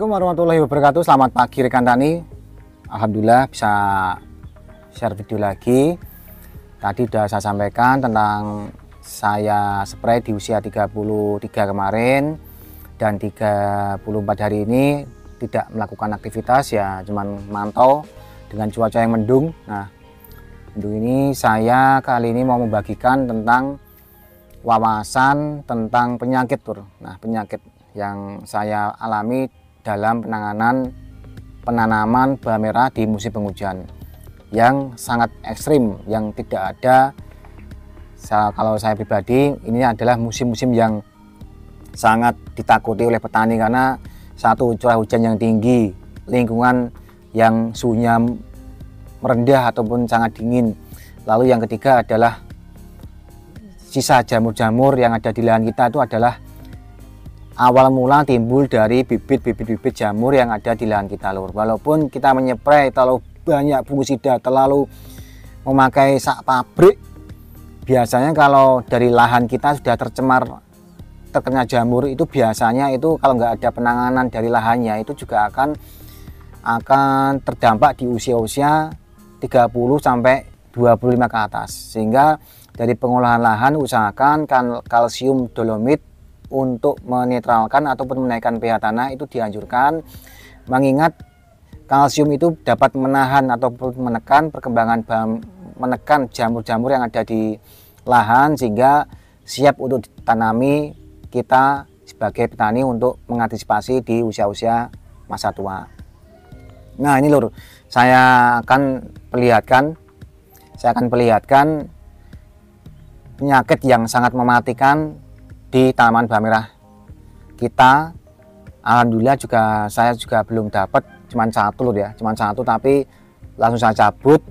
Assalamualaikum warahmatullahi wabarakatuh. Selamat pagi rekan tani. Alhamdulillah bisa share video lagi. Tadi sudah saya sampaikan tentang saya spray di usia 33 kemarin dan 34 hari ini tidak melakukan aktivitas, ya cuman mantau dengan cuaca yang mendung. Nah, mendung ini saya kali ini mau membagikan tentang wawasan tentang penyakit, Bro. Nah, penyakit yang saya alami dalam penanganan penanaman bawang merah di musim penghujan yang sangat ekstrim, yang tidak ada. Kalau saya pribadi, ini adalah musim-musim yang sangat ditakuti oleh petani karena satu, curah hujan yang tinggi, lingkungan yang suhunya merendah ataupun sangat dingin. Lalu yang ketiga adalah sisa jamur-jamur yang ada di lahan kita itu adalah awal mula timbul dari bibit-bibit jamur yang ada di lahan kita, lur. Walaupun kita menyeprai terlalu banyak fungisida, terlalu memakai sak pabrik, biasanya kalau dari lahan kita sudah terkena jamur, itu biasanya itu kalau nggak ada penanganan dari lahannya itu juga akan terdampak di usia-usia 30 sampai 25 ke atas. Sehingga dari pengolahan lahan usahakan kalsium dolomit untuk menetralkan ataupun menaikkan pH tanah itu dianjurkan, mengingat kalsium itu dapat menahan ataupun menekan menekan jamur-jamur yang ada di lahan sehingga siap untuk ditanami kita sebagai petani untuk mengantisipasi di usia-usia masa tua. Nah, ini lur, saya akan perlihatkan penyakit yang sangat mematikan di tanaman bawang merah kita. Alhamdulillah saya juga belum dapat, cuman satu lur ya, cuman satu, tapi langsung saya cabut.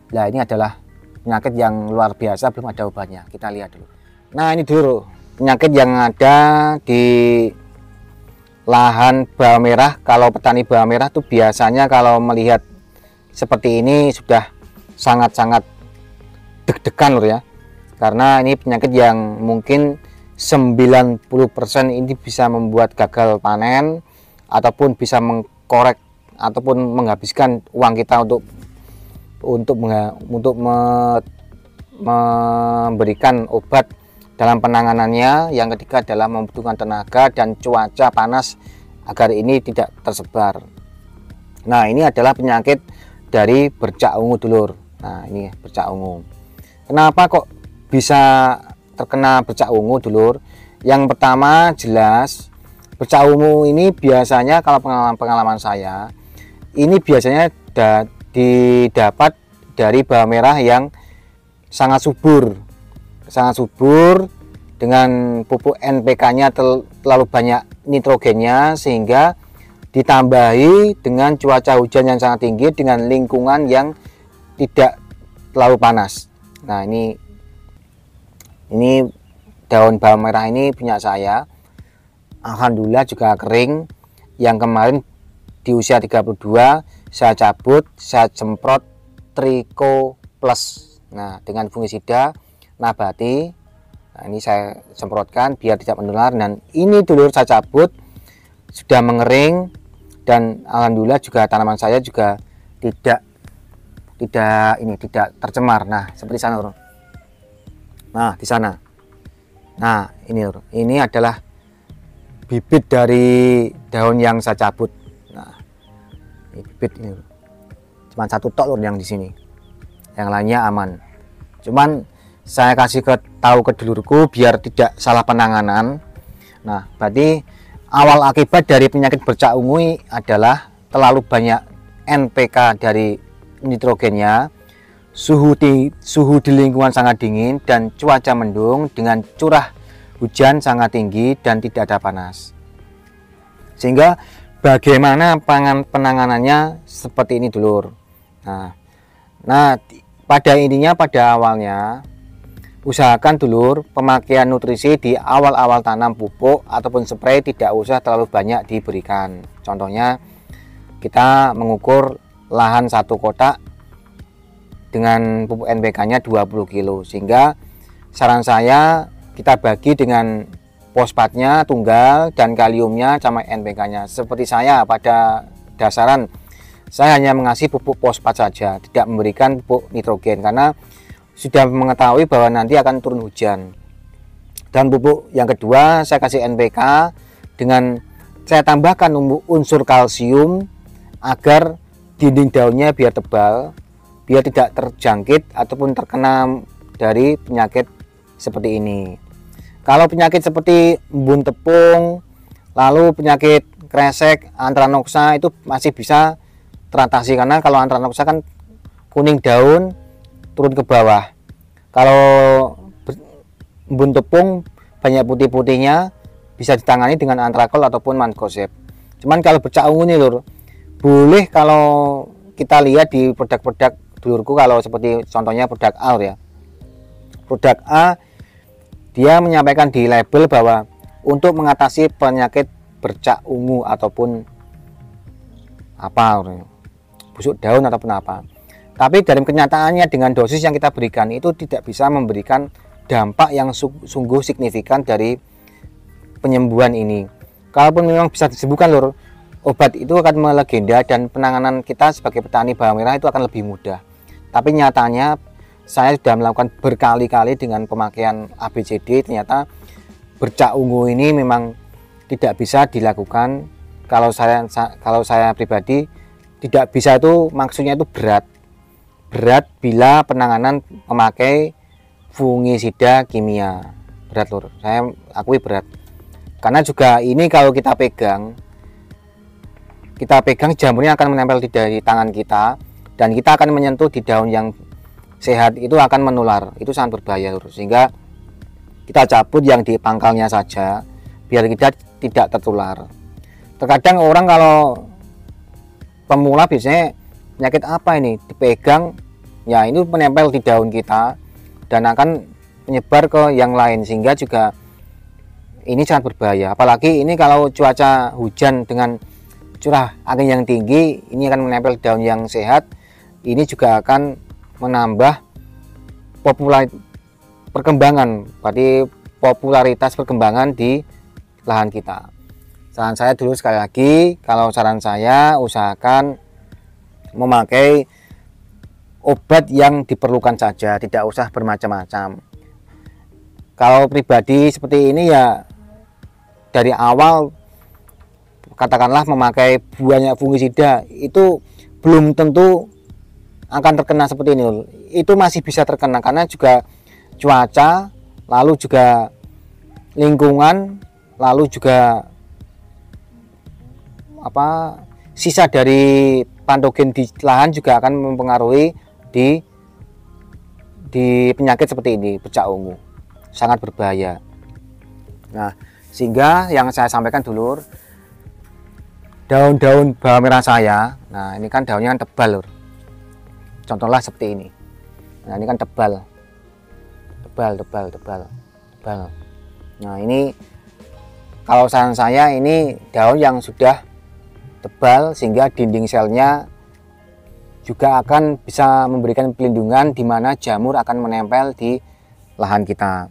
Nah, ini adalah penyakit yang luar biasa, belum ada obatnya. Kita lihat dulu. Nah, ini dulu penyakit yang ada di lahan bawang merah. Kalau petani bawang merah tuh biasanya kalau melihat seperti ini sudah sangat-sangat deg-degan lur ya, karena ini penyakit yang mungkin 90% ini bisa membuat gagal panen ataupun bisa mengkorek ataupun menghabiskan uang kita untuk memberikan obat dalam penanganannya. Yang ketiga adalah membutuhkan tenaga dan cuaca panas agar ini tidak tersebar. Nah, ini adalah penyakit dari bercak ungu, dulur. Nah, ini bercak ungu. Kenapa kok bisa terkena bercak ungu, dulur? Yang pertama, jelas bercak ungu ini biasanya, kalau pengalaman saya, ini biasanya didapat dari bawang merah yang sangat subur dengan pupuk NPK-nya terlalu banyak nitrogennya, sehingga ditambahi dengan cuaca hujan yang sangat tinggi dengan lingkungan yang tidak terlalu panas. Nah, ini daun bawang merah ini punya saya, alhamdulillah juga kering. Yang kemarin di usia 32 saya cabut, saya semprot Trico Plus, nah dengan fungisida nabati. Nah, ini saya semprotkan biar tidak menular, dan ini dulur saya cabut sudah mengering, dan alhamdulillah juga tanaman saya juga tidak tercemar. Nah, seperti sana, bro. Nah, di sana. Nah, ini adalah bibit dari daun yang saya cabut. Nah, ini bibit ini, bro. Cuma satu tok lur yang di sini. Yang lainnya aman. Cuman saya kasih tahu ke dulurku biar tidak salah penanganan. Nah, berarti awal akibat dari penyakit bercak ungu adalah terlalu banyak NPK dari nitrogennya, suhu di lingkungan sangat dingin, dan cuaca mendung dengan curah hujan sangat tinggi dan tidak ada panas. Sehingga bagaimana penanganannya seperti ini, dulur. Nah, pada awalnya usahakan, dulur, pemakaian nutrisi di awal-awal tanam pupuk ataupun spray tidak usah terlalu banyak diberikan. Contohnya kita mengukur lahan satu kotak dengan pupuk NPK nya 20 kilo, sehingga saran saya kita bagi dengan fosfatnya tunggal dan kaliumnya sama NPK-nya. Seperti saya pada dasaran saya hanya mengasih pupuk fosfat saja, tidak memberikan pupuk nitrogen karena sudah mengetahui bahwa nanti akan turun hujan. Dan pupuk yang kedua saya kasih NPK dengan saya tambahkan unsur kalsium agar dinding daunnya biar tebal, biar tidak terjangkit ataupun terkena dari penyakit seperti ini. Kalau penyakit seperti embun tepung, lalu penyakit kresek, antranoksa itu masih bisa teratasi karena kalau antranoksa kan kuning daun turun ke bawah. Kalau embun tepung banyak putih-putihnya bisa ditangani dengan antrakol ataupun mancozeb. Cuman kalau bercak ungu nih lur, boleh kalau kita lihat di produk-produk dulurku, kalau seperti contohnya produk A ya. Produk A dia menyampaikan di label bahwa untuk mengatasi penyakit bercak ungu ataupun apa, busuk daun ataupun apa. Tapi dalam kenyataannya dengan dosis yang kita berikan itu tidak bisa memberikan dampak yang sungguh signifikan dari penyembuhan ini. Kalaupun memang bisa disembuhkan lur, obat itu akan melegenda dan penanganan kita sebagai petani bawang merah itu akan lebih mudah. Tapi nyatanya saya sudah melakukan berkali-kali dengan pemakaian ABCD, ternyata bercak ungu ini memang tidak bisa dilakukan. Kalau saya pribadi tidak bisa, itu maksudnya itu berat bila penanganan memakai fungisida kimia, berat lur, saya akui berat. Karena juga ini kalau kita pegang jamurnya akan menempel di tangan kita dan kita akan menyentuh di daun yang sehat, itu akan menular, itu sangat berbahaya lur. Sehingga kita cabut yang di pangkalnya saja biar kita tidak tertular. Terkadang orang kalau pemula biasanya penyakit apa ini dipegang, ya ini menempel di daun kita dan akan menyebar ke yang lain, sehingga juga ini sangat berbahaya. Apalagi ini kalau cuaca hujan dengan curah angin yang tinggi, ini akan menempel di daun yang sehat, ini juga akan menambah popularitas perkembangan di lahan kita. Saran saya dulu sekali lagi, kalau saran saya usahakan memakai obat yang diperlukan saja, tidak usah bermacam-macam. Kalau pribadi seperti ini ya dari awal katakanlah memakai banyak fungisida, itu belum tentu akan terkena seperti ini loh. Itu masih bisa terkena karena juga cuaca, lalu juga lingkungan, lalu juga sisa dari patogen di lahan juga akan mempengaruhi di penyakit seperti ini, bercak ungu. Sangat berbahaya. Nah, sehingga yang saya sampaikan dulur, daun-daun bawang merah saya, nah ini kan daunnya kan tebal lur. Contohlah seperti ini. Nah ini kan tebal. Nah ini kalau saran saya, ini daun yang sudah tebal sehingga dinding selnya juga akan bisa memberikan pelindungan di mana jamur akan menempel di lahan kita.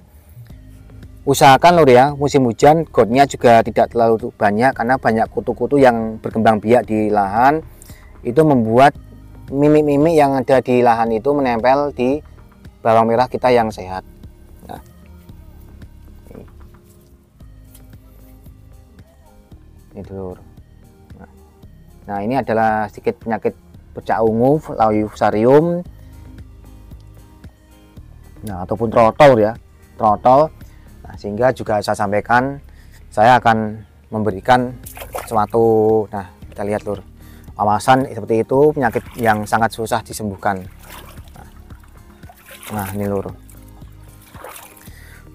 Usahakan lur ya, musim hujan gotnya juga tidak terlalu banyak karena banyak kutu-kutu yang berkembang biak di lahan, itu membuat mimik-mimik yang ada di lahan itu menempel di bawang merah kita yang sehat. Ini dulur. Nah ini adalah sedikit penyakit bercak ungu, Laurifusarium, nah ataupun trotol ya, trotol. Nah, sehingga juga saya sampaikan, saya akan memberikan suatu, nah kita lihat lur, wawasan seperti itu, penyakit yang sangat susah disembuhkan. Nah ini lur,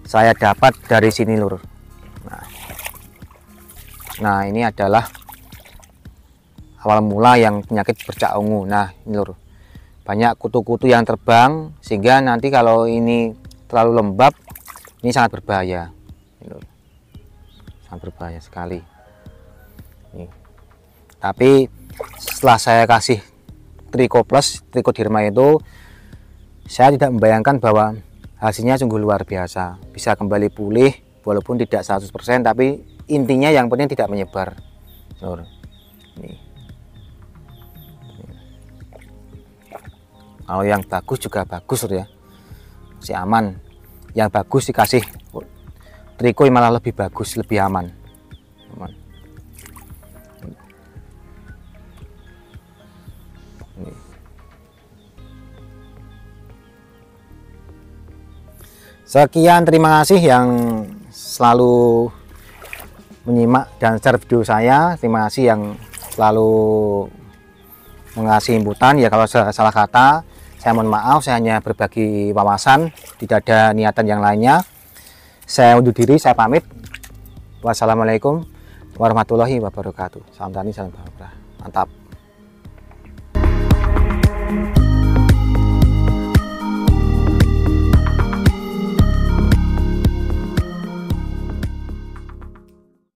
saya dapat dari sini lur. Nah ini adalah awal mula yang penyakit bercak ungu. Nah ini lur, banyak kutu-kutu yang terbang sehingga nanti kalau ini terlalu lembab, ini sangat berbahaya. Ini lur, sangat berbahaya sekali. Nih. Tapi setelah saya kasih Trichoplus, Trichoderma itu, saya tidak membayangkan bahwa hasilnya sungguh luar biasa. Bisa kembali pulih walaupun tidak 100%, tapi intinya yang penting tidak menyebar. Nih. Kalau yang bagus juga bagus ya, masih aman. Yang bagus dikasih trikoi malah lebih bagus, lebih aman. Sekian, terima kasih yang selalu menyimak dan share video saya. Terima kasih yang selalu mengasih inputan. Ya kalau salah kata, saya mohon maaf. Saya hanya berbagi wawasan, tidak ada niatan yang lainnya. Saya undur diri, saya pamit. Wassalamualaikum warahmatullahi wabarakatuh. Salam tani, salam bahagia. Mantap.